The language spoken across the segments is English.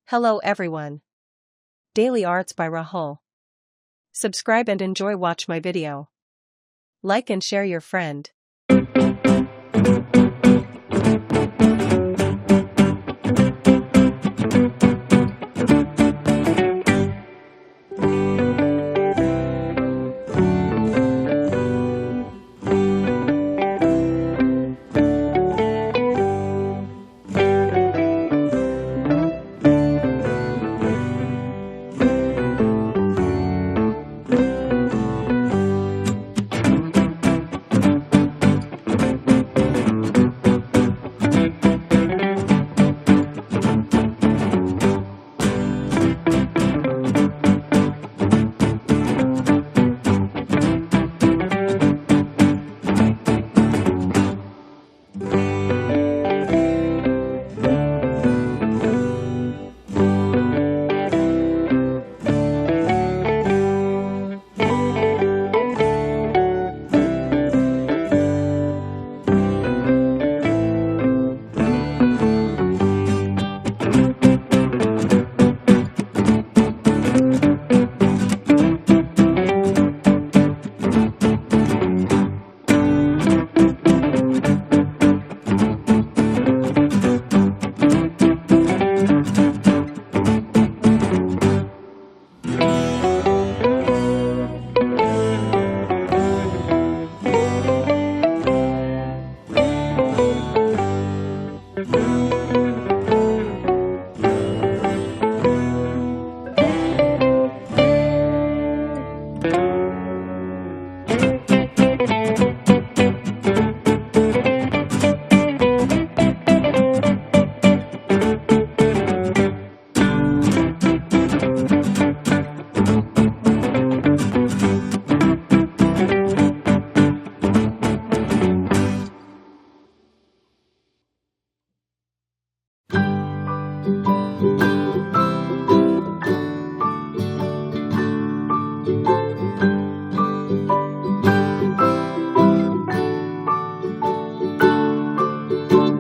Hello everyone. Daily Arts by Rahul. Subscribe and enjoy watch my video. Like and share your friend.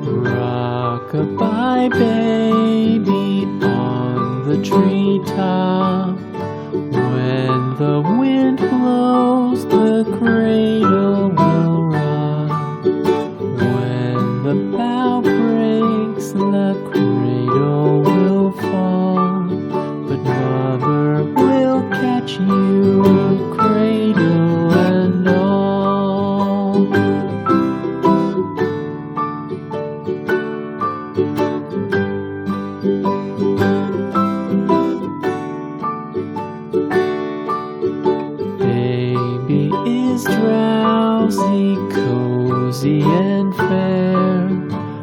Rock-a-bye baby on the treetop. When the wind blows, the cradle will rock. When the bough breaks, the cradle will fall. But mother will catch you, cradle and all. Baby is drowsy, cozy and fair.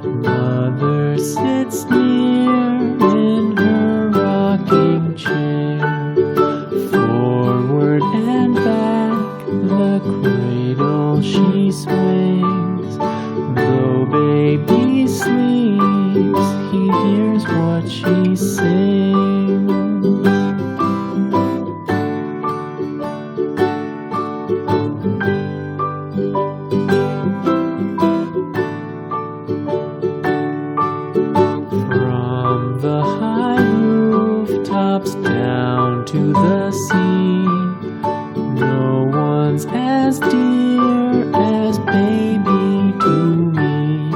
Mother sits near in her rocking chair. Forward and back, the cradle she swings. Though baby sleeps, he hears what she sings. From the high rooftops down to the sea, no one's as dear as baby to me.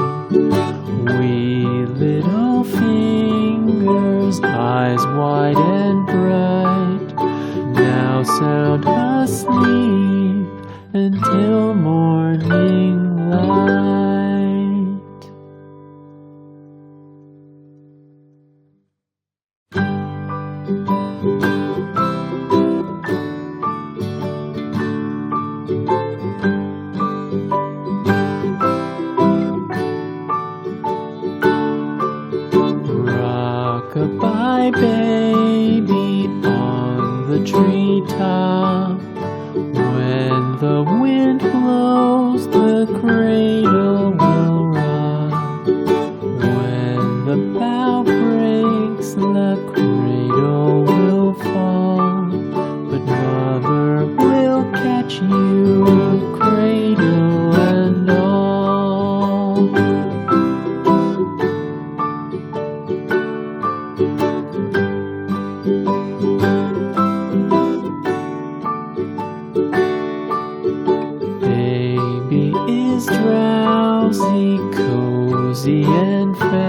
Wee little fingers, eyes wide and bright, now sound asleep until morning light. Rock-a-bye baby on the treetop. When the wind blows, the cradle will rock. When the bough breaks, the cradle will fall. But mother will catch you, cradle and all. is drowsy, cozy and fair.